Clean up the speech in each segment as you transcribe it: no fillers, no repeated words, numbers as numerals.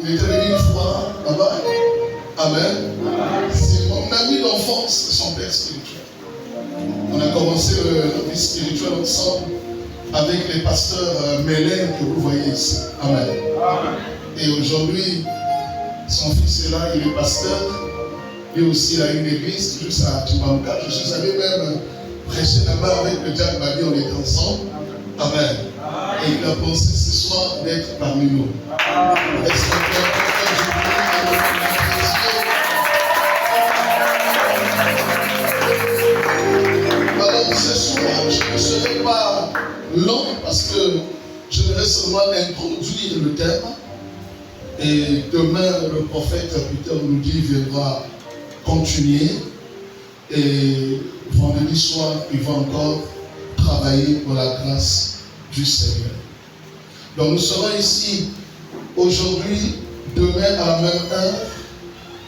Il était venu une fois là-bas. Amen. C'est mon ami d'enfance, son père spirituel. On a commencé le vie spirituel ensemble avec les pasteurs Mélène que vous voyez ici. Amen. Et aujourd'hui, son fils est là, il est pasteur. Lui aussi, il a une église, juste à Tibamka. Je suis allé même prêcher là-bas avec le Jack Babi, on était ensemble. Amen. Et il a pensé ce soir d'être parmi nous. Est-ce que alors ce soir, je ne serai pas long parce que je vais seulement introduire le thème. Et demain, le prophète Peter nous dit viendra continuer. Et vendredi soir, il va encore travailler pour la grâce du Seigneur. Donc nous serons ici aujourd'hui, demain à la même heure.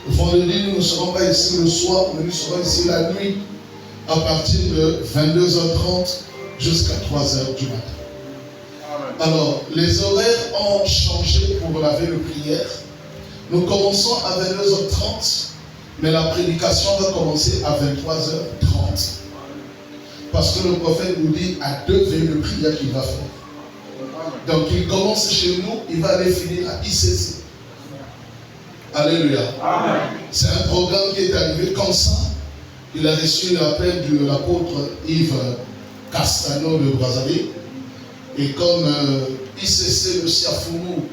Vendredi, nous ne serons pas ici le soir, mais nous serons ici la nuit à partir de 22h30 jusqu'à 3h du matin. Alors, les horaires ont changé pour la veille de prière. Nous commençons à 22h30, mais la prédication va commencer à 23h30. Parce que le prophète nous dit à 2 veilles de prière qu'il va faire. Donc il commence chez nous, il va aller finir à ICC. Alléluia. C'est un programme qui est arrivé comme ça. Il a reçu l'appel de l'apôtre Yves Castano de Brazzaville. Et comme ICC, le Siafoumou,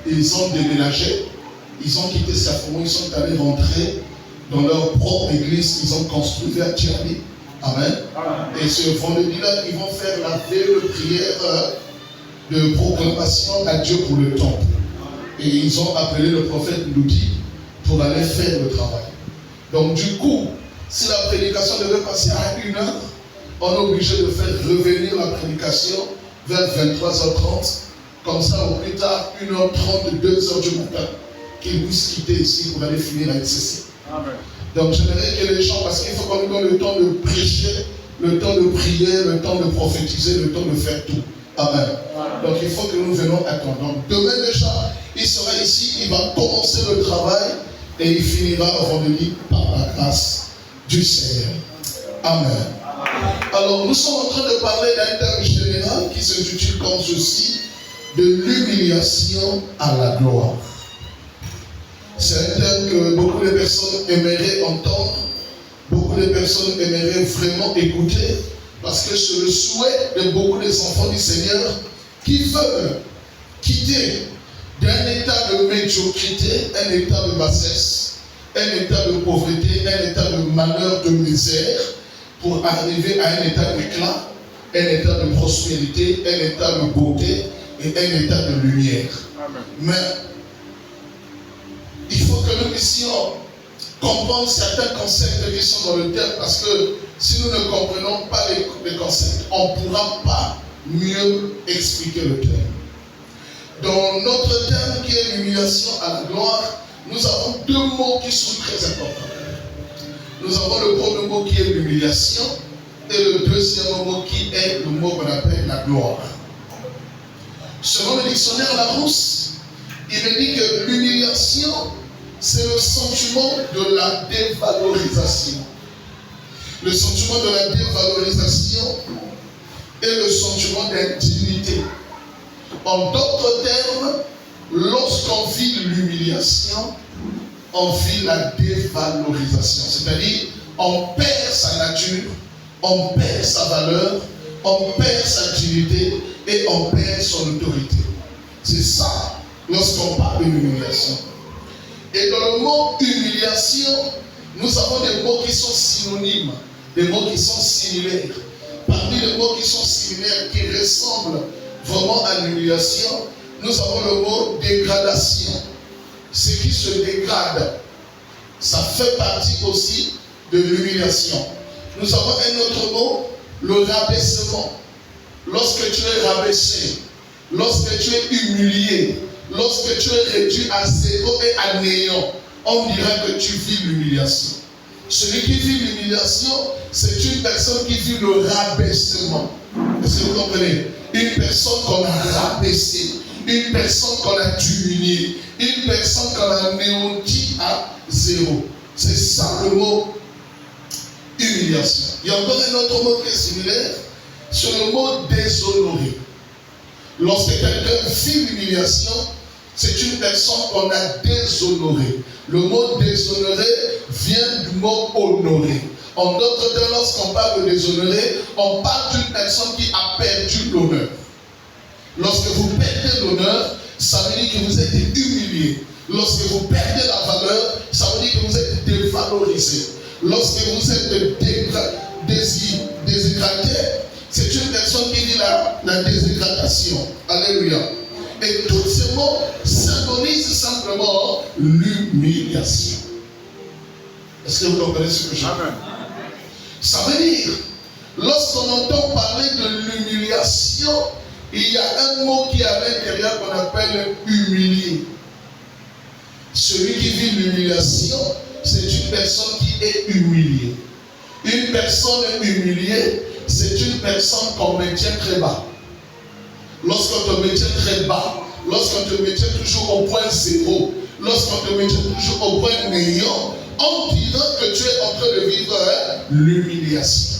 ils ont déménagé, ils ont quitté Siafoumou, ils sont allés rentrer dans leur propre église, ils ont construit vers Tcherbi. Amen. Et ce vendredi-là, ils vont faire la veille de prière de proclamation à Dieu pour le temple. Et ils ont appelé le prophète Loudi pour aller faire le travail. Donc du coup, si la prédication devait passer à 1h, on est obligé de faire revenir la prédication vers 23h30. Comme ça, au plus tard, 1h30, 2h du matin, qu'ils puissent quitter ici pour aller finir à ICC. Amen. Donc j'aimerais que les gens, parce qu'il faut qu'on nous donne le temps de prêcher, le temps de prier, le temps de prophétiser, le temps de faire tout. Amen. Donc il faut que nous venons à temps. Donc demain déjà, il sera ici, il va commencer le travail et il finira vendredi par la grâce du Seigneur. Amen. Alors nous sommes en train de parler d'un thème général qui s'intitule comme ceci, de l'humiliation à la gloire. C'est un thème que beaucoup de personnes aimeraient entendre, beaucoup de personnes aimeraient vraiment écouter, parce que c'est le souhait de beaucoup des enfants du Seigneur qui veulent quitter d'un état de médiocrité, un état de bassesse, un état de pauvreté, un état de malheur, de misère, pour arriver à un état d'éclat, un état de prospérité, un état de beauté et un état de lumière. Amen. Mais il faut que nous puissions comprendre certains concepts qui sont dans le thème, parce que si nous ne comprenons pas les concepts, on ne pourra pas mieux expliquer le thème. Dans notre thème qui est l'humiliation à la gloire, nous avons 2 mots qui sont très importants. Nous avons le premier mot qui est l'humiliation et le deuxième mot qui est le mot qu'on appelle la gloire. Selon le dictionnaire Larousse, il me dit que l'humiliation, c'est le sentiment de la dévalorisation. Le sentiment de la dévalorisation et le sentiment d'indignité. En d'autres termes, lorsqu'on vit l'humiliation, on vit la dévalorisation. C'est-à-dire, on perd sa nature, on perd sa valeur, on perd sa dignité et on perd son autorité. C'est ça lorsqu'on parle de l'humiliation. Et dans le mot humiliation, nous avons des mots qui sont synonymes, des mots qui sont similaires. Parmi les mots qui sont similaires, qui ressemblent vraiment à l'humiliation, nous avons le mot dégradation. Ce qui se dégrade, ça fait partie aussi de l'humiliation. Nous avons un autre mot, le rabaissement. Lorsque tu es rabaissé, lorsque tu es humilié, lorsque tu es réduit à zéro et à néant, on dira que tu vis l'humiliation. Celui qui vit l'humiliation, c'est une personne qui vit le rabaissement. Est-ce que vous comprenez? Une personne qu'on a rabaissée, une personne qu'on a diminuée, Une personne qu'on anéantit à zéro. C'est ça le mot humiliation. Il y a encore un autre mot qui est similaire, c'est le mot déshonoré. Lorsque quelqu'un vit l'humiliation, c'est une personne qu'on a déshonorée. Le mot déshonoré vient du mot honoré. En d'autres termes, lorsqu'on parle de déshonoré, on parle d'une personne qui a perdu l'honneur. Lorsque vous perdez l'honneur, ça veut dire que vous êtes humilié. Lorsque vous perdez la valeur, ça veut dire que vous êtes dévalorisé. Lorsque vous êtes déshydraté, c'est une personne qui vit la déshydration. Alléluia. Et tous ces mots symbolisent simplement l'humiliation. Est-ce que vous comprenez ce que je dis? Ça veut dire, lorsqu'on entend parler de l'humiliation, il y a un mot qui est à l'intérieur qu'on appelle humilié. Celui qui vit l'humiliation, c'est une personne qui est humiliée. Une personne humiliée, c'est une personne qu'on maintient très bas. Lorsqu'on te maintient très bas, lorsqu'on te maintient toujours au point zéro, lorsqu'on te maintient toujours au point néant, on dira que tu es en train de vivre l'humiliation.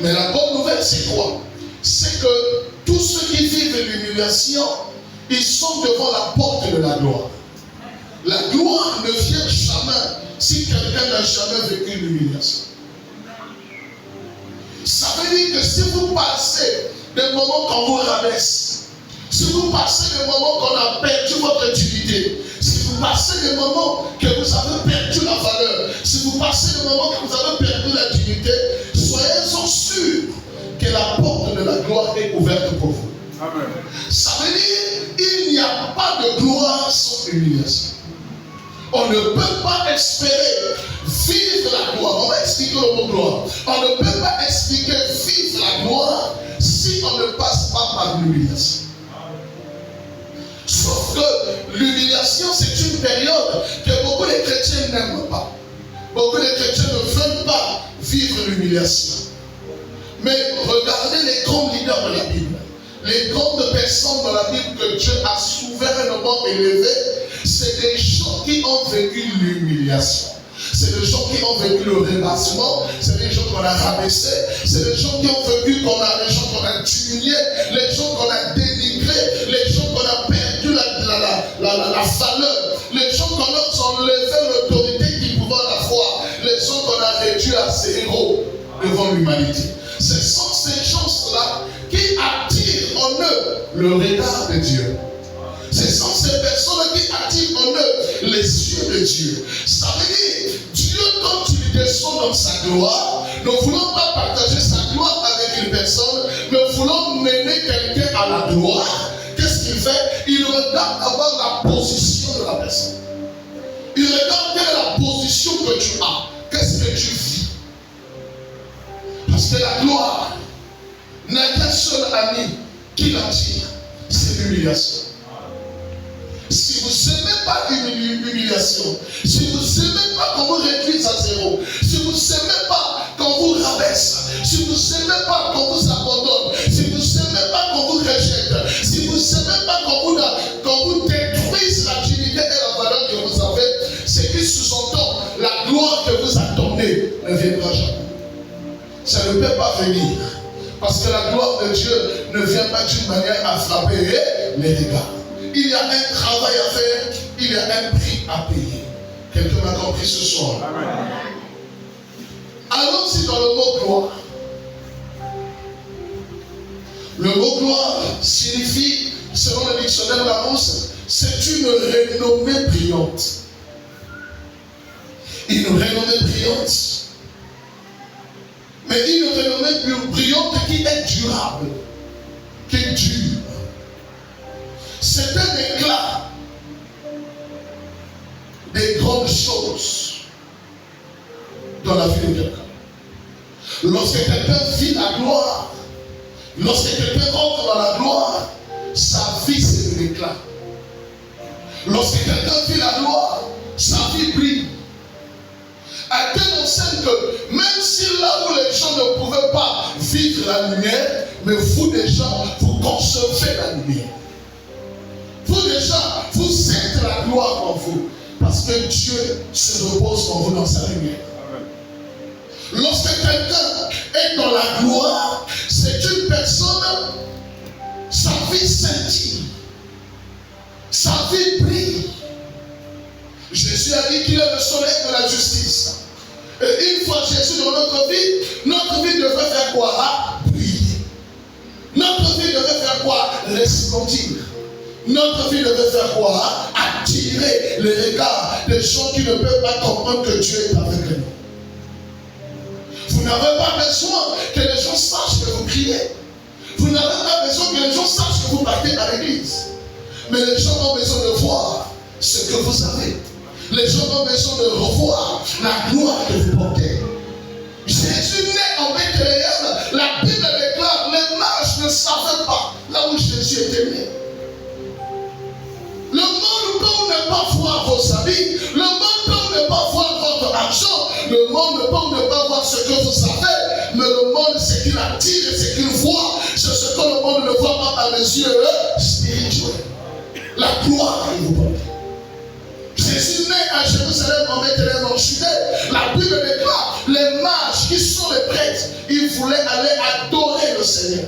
Mais la bonne nouvelle, c'est quoi? C'est que tous ceux qui vivent l'humiliation, ils sont devant la porte de la gloire. La gloire ne vient jamais si quelqu'un n'a jamais vécu l'humiliation. Ça veut dire que si vous passez des moments qu'on vous rabaisse, si vous passez des moments qu'on a perdu votre utilité, si vous passez des moments que vous avez perdu la valeur, si vous passez des moments que vous avez perdu la dignité, soyez-en sûrs que la porte de la gloire est ouverte pour vous. Amen. Ça veut dire qu'il n'y a pas de gloire sans humiliation. On ne peut pas espérer vivre la gloire. On va expliquer le mot gloire. On ne peut pas expliquer vivre la gloire si on ne passe pas par l'humiliation. Sauf que l'humiliation, c'est une période que beaucoup de chrétiens n'aiment pas. Beaucoup de chrétiens ne veulent pas vivre l'humiliation. Mais regardez les grands leaders de la Bible. Les grandes personnes dans la Bible que Dieu a souverainement élevées, c'est des gens qui ont vécu l'humiliation. C'est des gens qui ont vécu le rebassement. C'est des gens qu'on a rabaissés. C'est des gens qui ont vécu les gens qu'on a diminués, les gens qu'on a dénigrés, les gens qu'on a perdu la valeur, les gens qu'on a enlevé l'autorité qui pouvait la foi, les gens qu'on a réduit à zéro devant l'humanité. Ce sont ces gens-là qui attirent en eux le regard de Dieu. Ce sont ces personnes qui attirent en eux les yeux de Dieu. Ça veut dire, Dieu, quand il descend dans sa gloire, nous ne voulons pas partager sa gloire avec une personne, mais nous voulons mener quelqu'un à la gloire. Qu'est-ce qu'il fait? Il regarde d'abord la position de la personne. Il regarde quelle est la position que tu as. Qu'est-ce que tu vis? Parce que la gloire n'a qu'un seul ami qui l'attire, c'est l'humiliation. Si vous n'aimez pas l'humiliation, si vous n'aimez pas qu'on vous réduise à zéro, si vous n'aimez pas qu'on vous rabaisse, si vous n'aimez pas qu'on vous abandonne, si vous n'aimez pas qu'on vous rejette, si vous n'aimez pas qu'on vous détruise la dignité et la valeur que vous avez, c'est qui sous-entend la gloire que vous attendez ne viendra jamais. Ça ne peut pas venir. Parce que la gloire de Dieu ne vient pas d'une manière à frapper les regards. Il y a un travail à faire, il y a un prix à payer. Quelqu'un m'a compris ce soir. Amen. Allons-y dans le mot gloire. Le mot gloire signifie, selon le dictionnaire Larousse, c'est une renommée brillante. Une renommée brillante. Mais une renommée brillante qui est durable, qui est dure. C'est un éclat des grandes choses dans la vie de quelqu'un. Lorsque quelqu'un vit la gloire, lorsque quelqu'un entre dans la gloire, sa vie c'est un éclat. Lorsque quelqu'un vit la gloire, sa vie brille. À telle enseigne que même si là où les gens ne pouvaient pas vivre la lumière, mais vous déjà, vous concevez la lumière. vous déjà, vous êtes la gloire en vous. Parce que Dieu se repose en vous dans sa lumière. Lorsque quelqu'un est dans la gloire, c'est une personne, sa vie scintille, sa vie brille. Jésus a dit qu'il est le soleil de la justice. Et une fois Jésus dans notre vie devrait faire quoi? Briller. Notre vie devait faire quoi? Resplendir. Notre vie devait faire quoi? Attirer les regards des gens qui ne peuvent pas comprendre que Dieu est avec nous. Vous n'avez pas besoin que les gens sachent que vous priez. Vous n'avez pas besoin que les gens sachent que vous partez à l'église. Mais les gens ont besoin de voir ce que vous avez. Les gens ont besoin de revoir la gloire que vous portez. Jésus naît en Bethléem. La Bible déclare, les mages ne savaient pas là où Jésus était né. Le monde peut ne pas voir vos habits. Le monde peut ne pas voir votre argent. Le monde peut ne pas voir ce que vous avez. Mais le monde, ce qu'il attire et ce qu'il voit, c'est ce que le monde ne voit pas par les yeux spirituels. La gloire que vous portez. Jésus naît à Jérusalem en Bethléem en Judée. La Bible déclare, les mages qui sont les prêtres, ils voulaient aller adorer le Seigneur.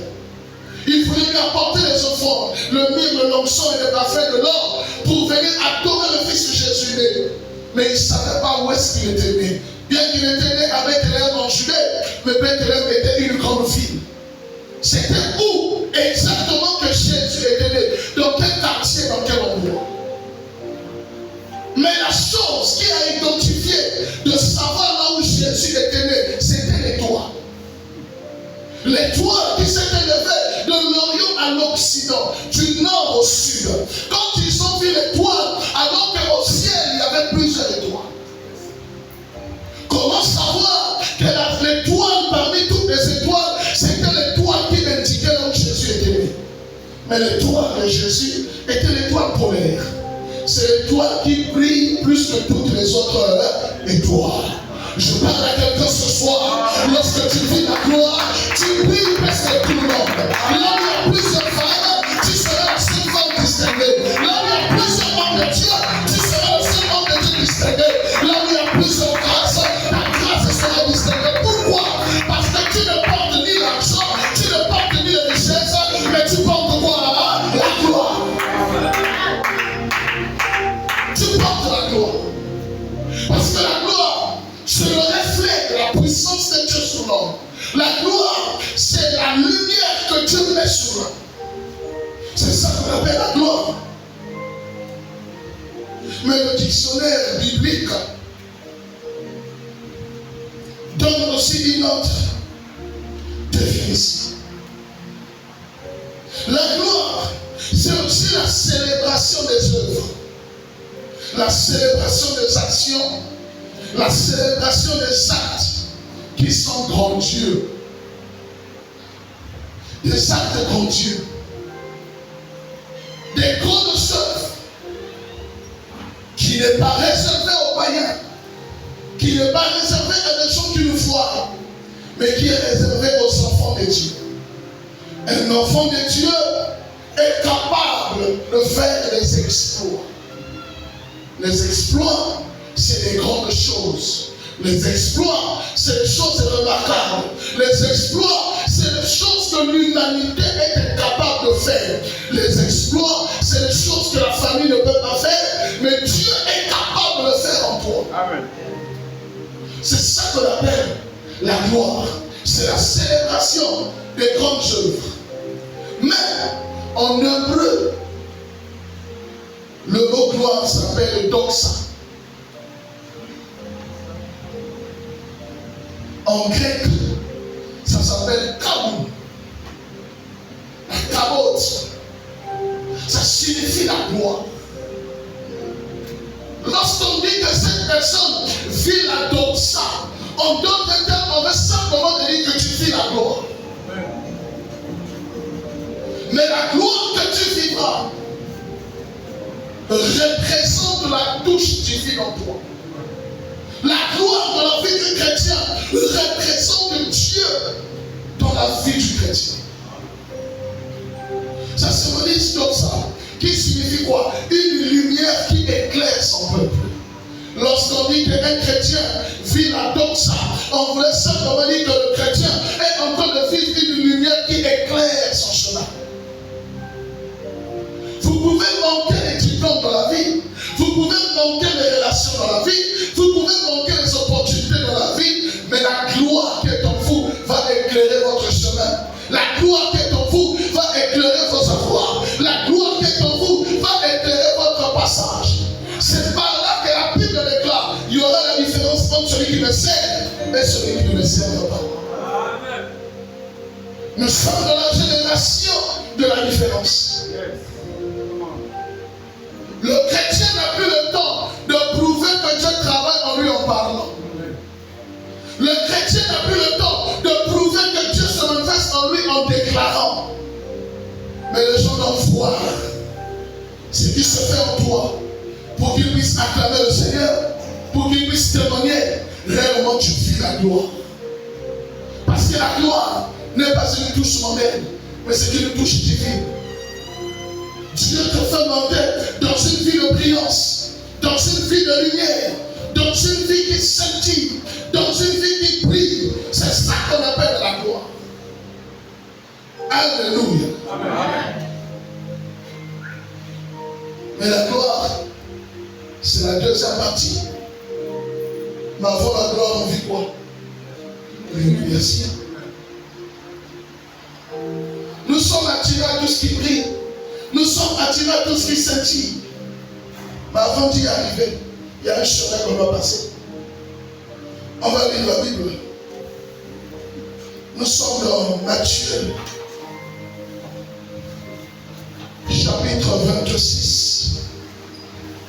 Ils voulaient lui apporter les offrandes, le myrrhe, l'onction et les parfums de l'or pour venir adorer le Fils de Jésus né. Mais ils ne savaient pas où est-ce qu'il était né. Bien qu'il était né à Bethléem en Judée, mais Bethléem était une grande ville. C'était où exactement que Jésus était né? Dans quel quartier, dans quel endroit? Mais la chose qui a identifié de savoir là où Jésus était né, c'était l'étoile. L'étoile qui s'était levée de l'Orient à l'Occident, du nord au sud. Quand ils ont vu l'étoile, alors qu'au ciel il y avait plusieurs étoiles. Comment savoir que l'étoile parmi toutes les étoiles, c'était l'étoile qui indiquait là où Jésus était né? Mais l'étoile de Jésus était l'étoile polaire. C'est l'étoile qui brille plus que toutes les autres étoiles. Je parle à quelqu'un ce soir. Lorsque tu vis la gloire, tu brilles presque tout le monde. Là où il y a plusieurs femmes, tu seras la seule femme distinguée. Là où il y a plusieurs hommes de Dieu, tu seras le seul homme de Dieu distingué. Là où il y a plusieurs grâces, ta grâce sera distinguée. Pourquoi? Parce que tu ne portes ni l'argent, tu ne portes ni les richesses, mais tu portes quoi? La gloire. Tu portes la gloire. Parce que la gloire, c'est le reflet de la puissance de Dieu sur l'homme. La gloire, c'est la lumière que Dieu met sur l'homme. C'est ça qu'on appelle la gloire. Mais le dictionnaire biblique donne aussi une autre définition. La gloire, c'est aussi la célébration des œuvres, la célébration des actions, la célébration des actes qui sont grandieux. Des actes grandieux. Des grandes œuvres qui n'est pas réservé aux païens, qui n'est pas réservé à des gens qui nous voient, mais qui est réservé aux enfants de Dieu. Un enfant de Dieu est capable de faire des exploits. Les exploits, c'est des grandes choses. Les exploits, c'est des choses remarquables. Les exploits, c'est des choses que l'humanité est incapable de faire. Les exploits, c'est des choses que la famille ne peut pas faire, mais Dieu est capable de le faire en toi. Amen. C'est ça qu'on appelle la gloire. C'est la célébration des grandes œuvres. Mais en hébreu, le mot gloire s'appelle doxa. En grec, ça s'appelle kabou. La kabot, ça signifie la gloire. Lorsqu'on dit que cette personne vit la doxa, en d'autres termes, on veut simplement dire que tu vis la gloire. Mais la gloire que tu vivras représente la touche divine en toi. La gloire dans la vie du chrétien représente Dieu dans la vie du chrétien. Ça symbolise comme ça qui signifie quoi? Une lumière qui éclaire son peuple. Lorsqu'on dit qu'un chrétien vit la doxa, on voulait simplement dire que le chrétien est en train de vivre une lumière qui éclaire son chemin. Vous pouvez manquer les diplômes dans la vie, vous pouvez manquer les relations dans la vie, vous pouvez manquer les opportunités dans la vie, mais la gloire qui est en vous va éclairer votre chemin. La gloire qui est en vous va éclairer vos avoirs. La gloire qui est en vous va éclairer votre passage. C'est par là que la Bible déclare, il y aura la différence entre celui qui me sert et celui qui ne me sert pas. Amen. Nous sommes dans la génération de la différence. Le chrétien n'a plus le temps de prouver que Dieu travaille en lui en parlant. Le chrétien n'a plus le temps de prouver que Dieu se manifeste en lui en déclarant. Mais les gens doivent voir ce qui se fait en toi pour qu'ils puissent acclamer le Seigneur, pour qu'ils puissent témoigner réellement tu vis la gloire. Parce que la gloire n'est pas une touche mondaine, mais c'est une touche divine. Dieu te fait monter dans une vie de brillance, dans une vie de lumière, dans une vie qui scintille, dans une vie qui brille. C'est ça qu'on appelle la gloire. Alléluia. Amen. Mais la gloire, c'est la deuxième partie. Mais avant la gloire, on vit quoi? L'humiliation. Nous sommes attirés à tout ce qui brille. Nous sommes attirés à tout ce qui scintille. Mais avant d'y arriver, il y a un chemin qu'on doit passer. On va lire la Bible. Nous sommes dans Matthieu, chapitre 26,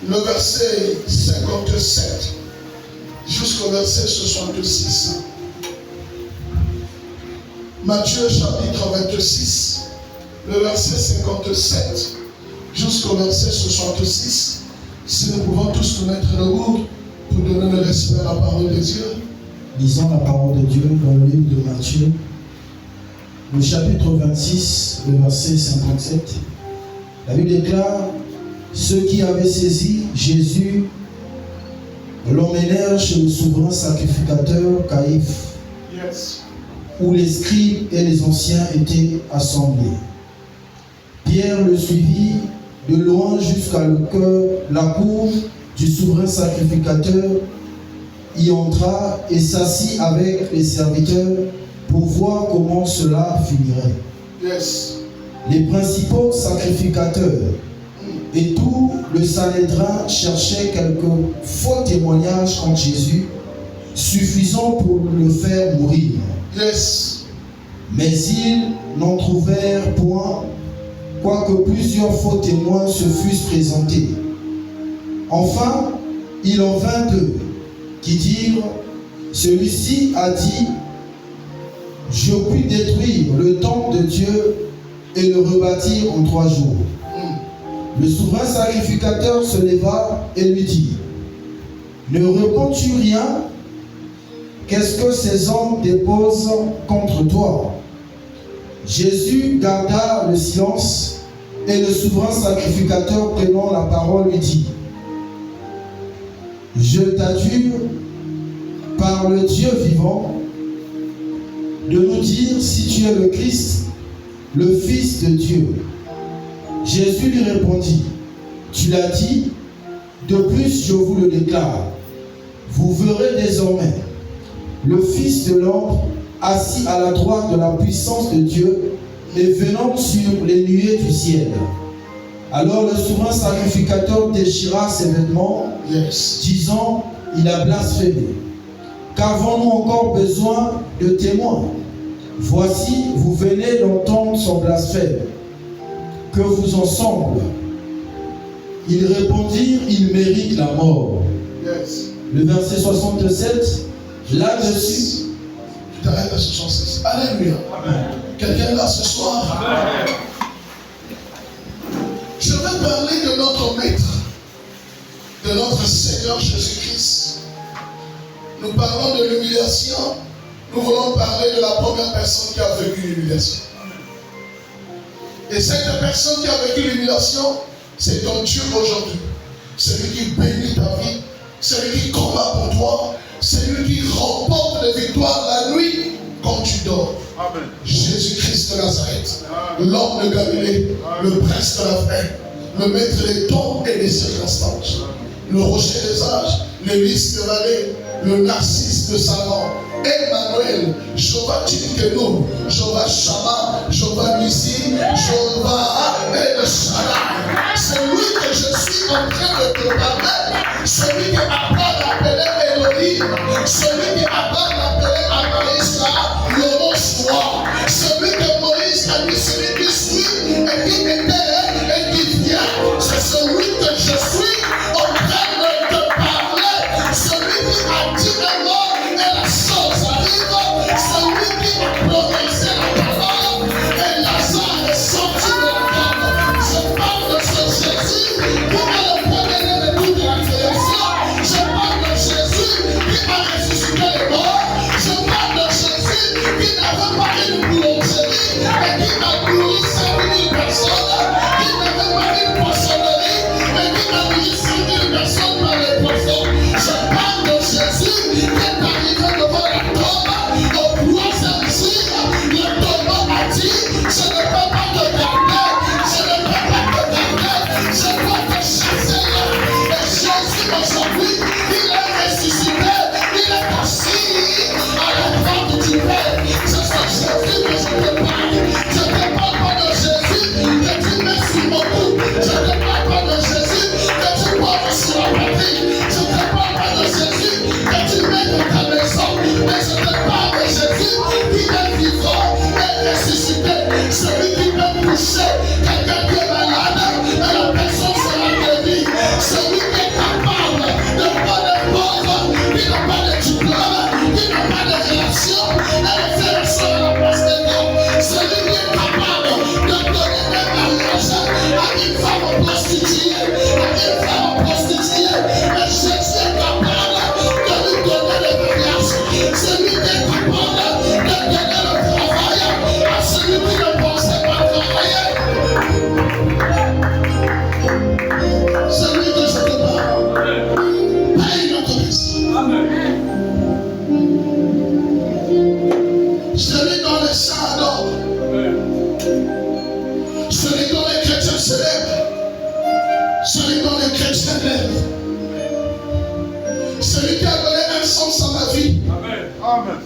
le verset 57 jusqu'au verset 66. Matthieu, chapitre 26, le verset 57 jusqu'au verset 66. Si nous pouvons tous nous mettre debout pour donner le respect à la parole de Dieu. Lisons la parole de Dieu dans le livre de Matthieu, le chapitre 26, le verset 57. La Bible déclare: ceux qui avaient saisi Jésus l'emmenèrent chez le souverain sacrificateur Caïphe, où les scribes et les anciens étaient assemblés. Pierre le suivit de loin jusqu'à la cour du souverain sacrificateur, y entra et s'assit avec les serviteurs pour voir comment cela finirait. Les principaux sacrificateurs et tout le Sanhédrin cherchaient quelques faux témoignages contre Jésus, suffisants pour le faire mourir. Mais ils n'en trouvèrent point, quoique plusieurs faux témoins se fussent présentés. Enfin, il en vint deux qui dirent: celui-ci a dit, je puis détruire le temple de Dieu et le rebâtir en 3 jours. Le souverain sacrificateur se leva et lui dit: ne réponds-tu rien? Qu'est-ce que ces hommes déposent contre toi? Jésus garda le silence, et le souverain sacrificateur, prenant la parole, lui dit: je t'adjure par le Dieu vivant de nous dire si tu es le Christ, le Fils de Dieu. Jésus lui répondit: tu l'as dit, de plus je vous le déclare, vous verrez désormais le Fils de l'homme assis à la droite de la puissance de Dieu et venant sur les nuées du ciel. Alors le souverain sacrificateur déchira ses vêtements, disant: il a blasphémé. Qu'avons-nous encore besoin de témoins? Voici, vous venez d'entendre son blasphème. Que vous en semble? Ils répondirent: il mérite la mort. Le verset 67, là-dessus. Tu t'arrêtes à 66. Alléluia. Amen. Quelqu'un là ce soir? Amen. Je vais parler de notre Maître, de notre Seigneur Jésus-Christ. Nous parlons de l'humiliation. Nous voulons parler de la première personne qui a vécu l'humiliation. Et cette personne qui a vécu l'humiliation C'est ton Dieu aujourd'hui. C'est lui qui bénit ta vie. C'est lui qui combat pour toi. C'est lui qui remporte les victoires la nuit quand tu dors. Amen. Jésus-Christ de Nazareth, l'homme de Galilée, le prince de la paix, le maître des temps et des circonstances, le rocher des âges, l'hélice de vallée, le narcisse de Salon, Emmanuel, Jéhovah Tidkenu, Jéhovah Shammah, Jéhovah Nissi, Jéhovah El Shaddai. C'est lui que je suis en train de te parler. Celui qui Abraham appelait Elohim, celui qui Abraham appelait Amaïsra, le mot soit. Celui que Moïse a dit, celui qui suit et qui était et qui vient. C'est celui que je suis en train de te parler. Celui qui a dit un mot et la chose arrive. Celui qui a prononcé la parole et Lazare est sorti de la tombe. Je parle de ce Jésus qui est le premier de toute la création. Je parle de Jésus qui a ressuscité les morts. Je parle de Jésus qui n'avait pas une boulangerie et qui a nourri 5000 personnes, qui n'avait pas une poissonnerie et qui a nourri 5000 personnes par les poissons. Je parle de Jésus qui est arrivé devant la tombe au troisième jour. Le tombeau a dit, je ne peux pas te garder, je ne peux pas te garder, je dois te chasser là. Et Jésus aujourd'hui, il est ressuscité, il est assis à la droite du Père. C'est ce Jésus que je te parle. Je ne te parle pas de Jésus que tu mets sur mon cou. Je ne te parle pas de Jésus que tu portes sur la patrie. Je ne te parle pas de Jésus que tu mets dans ta maison. Mais je te parle de Jésus qui est vivant et ressuscité. Celui qui peut toucher quelqu'un qui est malade et la personne sera guérie. Celui qui est capable de prendre les pauvres, qui n'a pas de diplôme, qui n'a pas de relation, et de faire le sol à la place de Dieu. Celui qui est capable de donner des mariages à une femme prostituée, à une femme prostituée. Et Jésus est capable de lui donner le mariage. Celui qui est capable de donner le travail à celui qui ne pensait pas travailler. Celui que je te parle, pas une autre personne. Celui dont les saints adorent, celui dont les chrétiens célèbrent, celui dont les chrétiens lèvent, celui qui a donné un sens à ma vie, Amen.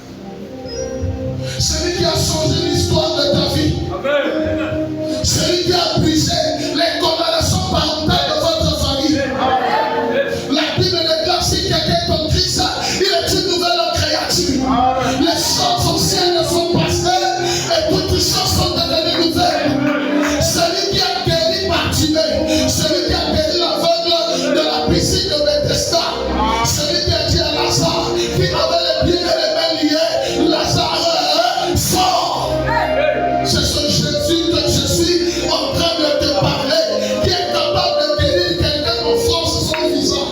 celui qui a changé l'histoire de ta vie, Amen. celui qui a brisé les condamnations parentales de votre famille. La Bible déclare si quelqu'un est en Christ, il est une nouvelle créature. Les choses anciennes sont passées et toutes les choses sont devenues nouvelles. Celui qui a guéri Bartimée, celui qui a guéri l'aveugle de la piscine de Bethesda, celui qui a dit à Lazare, qui avait les pieds et les mains liés, Lazare sort. C'est ce Jésus que je suis en train de te parler, qui est capable de guérir quelqu'un en France sans visa,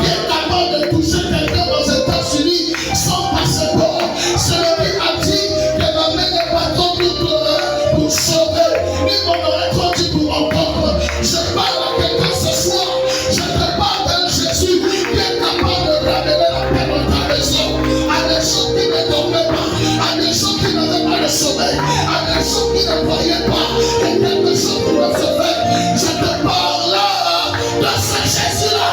qui est capable de toucher quelqu'un aux États-Unis sans passeport. Celui qui a dit que ma main n'est pas trop douloureuse pour sauver, ni mon oreille trop dit pour entendre. Je parle à quelqu'un ce soir. Je te parle d'un Jésus qui est capable de ramener la paix dans ta maison, à des gens qui ne dormaient pas, à des gens qui n'avaient pas de sommeil, à des gens qui ne voyaient pas, et quelque chose pour se faire. Je te parle de ce Jésus-là.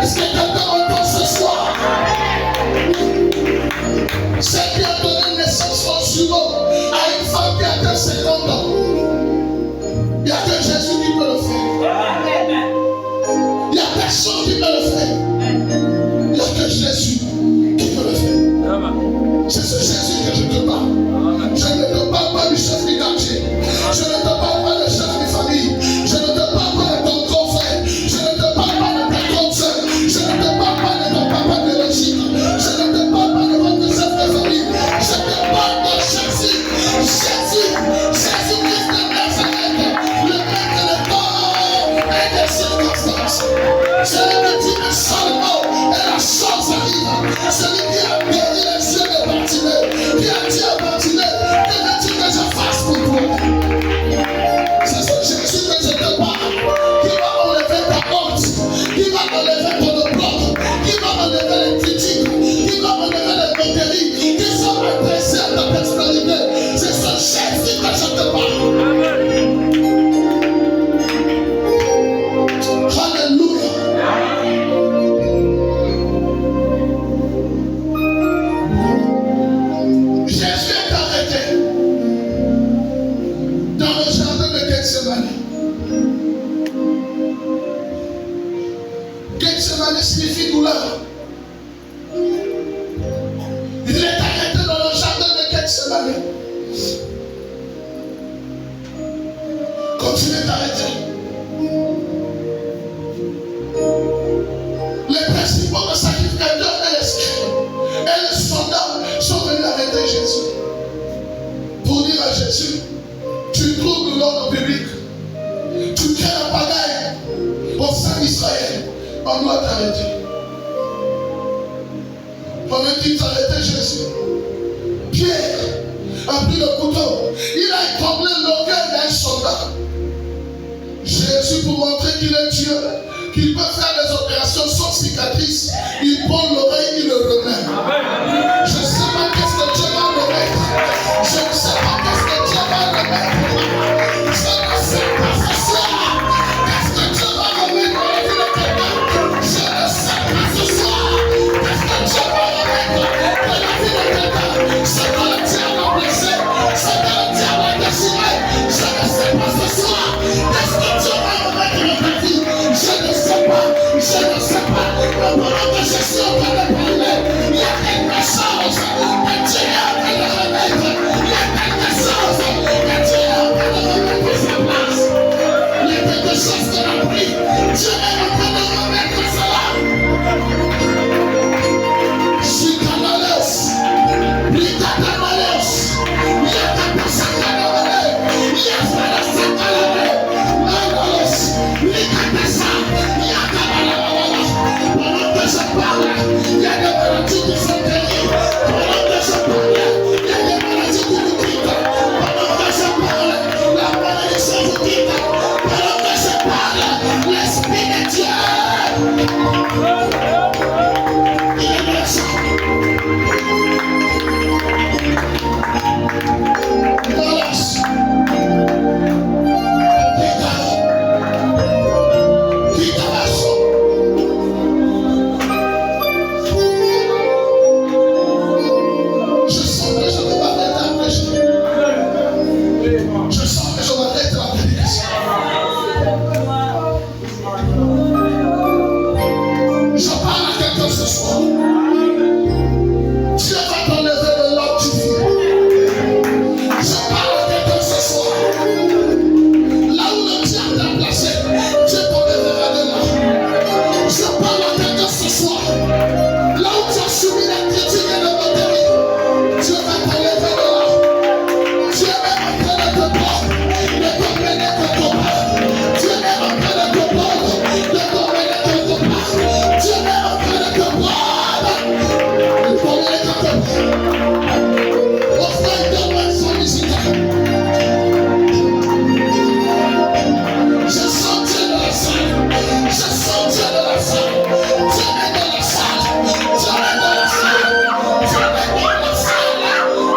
Est-ce que quelqu'un entend ce soir? C'est qui a donné naissance au jumeau à une femme qui a 50 ans. Il n'y a que Jésus qui peut le faire. Il n'y a personne qui peut le faire. Il n'y a que Jésus qui peut le faire. C'est ce Jésus que je te parle. Je ne te parle pas du chef du quartier. Je ne te parle pas du chef de famille. Je ne te parle pas de ton grand frère. Je ne te parle pas de ta grande soeur. Je ne te parle pas de ton papa biologique. Je ne te parle pas de votre chef de famille. Je te parle de Jésus. Jésus-Christ de Nazareth, le maître des temps et des circonstances. Celui qui dit un seul mot et la chose arrive. Celui qui a guéri les yeux de Bartimée, qui a dit à Bartimée, que veux-tu que je fasse pour toi? C'est ce Jésus que Gethsemane signifie douleur. Il est arrêté dans le jardin de Gethsemane. Quand il est arrêté, les principaux sacrificateurs et les scribes et les soldats sont venus arrêter Jésus. Pour dire à Jésus, tu troubles l'ordre public, tu crées la pagaille au sein d'Israël, on doit t'arrêter. Pendant qu'ils arrêtaient Jésus, Pierre a pris le couteau, il a étranglé l'orgueil d'un soldat. Jésus, pour montrer qu'il est Dieu, qu'il peut faire des opérations sans cicatrice, il prend l'oreille, il le remet. Je ne sais pas qu'est-ce que Dieu va remettre. Je ne sais pas qu'est-ce que Dieu va remettre. Je ne sais pas ce soir. Qu'est-ce que Dieu va remettre dans la vie de quelqu'un. Je ne sais pas ce soir. Qu'est-ce que Dieu va remettre dans la vie de quelqu'un. Ce que le diable a blessé, ce que le diable a déchiré. Je ne sais pas ce soir. Qu'est-ce que Dieu va remettre dans ta vie. Je ne sais pas. Je ne sais pas. Mais pendant que je suis en train de parler, il y a quelque chose que Dieu est en train de remettre. Il y a quelque chose que Dieu est en train de remettre à sa place. Il y a quelque chose qu'on a pris. Dieu est en train de remettre cela. Chicanales, Licatanalos, Yacapasacanales, Yaspalasacanales, Manalos, Licatasa, Yacapanalas. Pendant que je parle, il y a des maladies qui sont guéries. Pendant que je parle, il y a des maladies qui vous quittent. Pendant que je parle, la malédiction vous quitte. Pendant que je parle, l'Esprit de Dieu, il est blessé. Malas, je sens que je vais m'arrêter à prêcher. Je sens que je vais arrêter la prédication. Je parle à quelqu'un ce soir. Dieu va t'enlever de là où tu vis. Je parle à quelqu'un ce soir. Là où le diable t'a placé, Dieu t'enlèvera de là. Je parle à quelqu'un ce soir. Là où tu as subi la critique et le moquerie, Dieu va t'enlever de là. Dieu est en train de te prendre, de t'emmener quelque part. Dieu est en train de te prendre, de t'emmener quelque part. Dieu est en train de te prendre, de t'emmener quelque part. Offre une main sans visiteur. Je sens Dieu dans la salle. Je sens Dieu dans la salle. Dieu est dans la salle. Dieu est dans la salle. Dieu est dans la salle.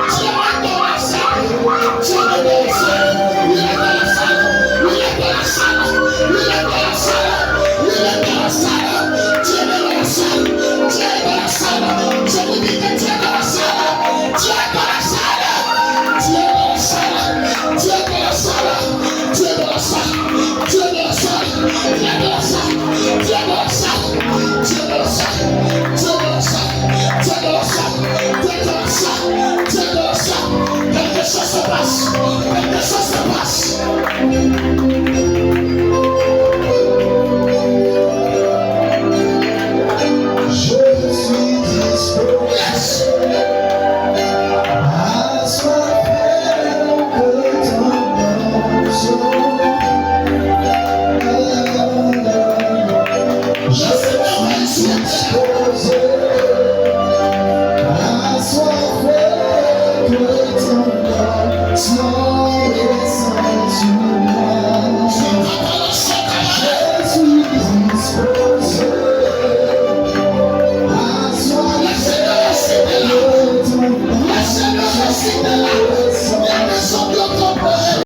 Dieu est dans la salle. Dieu est dans la salle. Il est dans la salle. Il est dans la salle. Il est dans la salle. Il est dans la salle. Dieu est dans la salle. Dieu est dans la salle. Je vous dis que Dieu est dans la salle. Dieu est dans la salle. Dieu est dans la salle. Dieu est dans la salle. Dieu est dans la salle. Dieu est dans la salle. Dieu est dans la salle. Dieu est dans la salle. Dieu est dans la salle. Dieu est dans la salle. Dieu est dans la salle. Dieu est dans la salle. Dieu est dans la salle. Quelque chose se passe. Quelque chose se passe. Je suis disposé Yes. à soifé de ton morceau. Je sais pas où je suis. Disposé à soifé de ton morceau et sentiments. Je ne vois pas le sang Je suis disposé à soifé de ton Laissez-le rester là. Il y a des gens qui ont compris.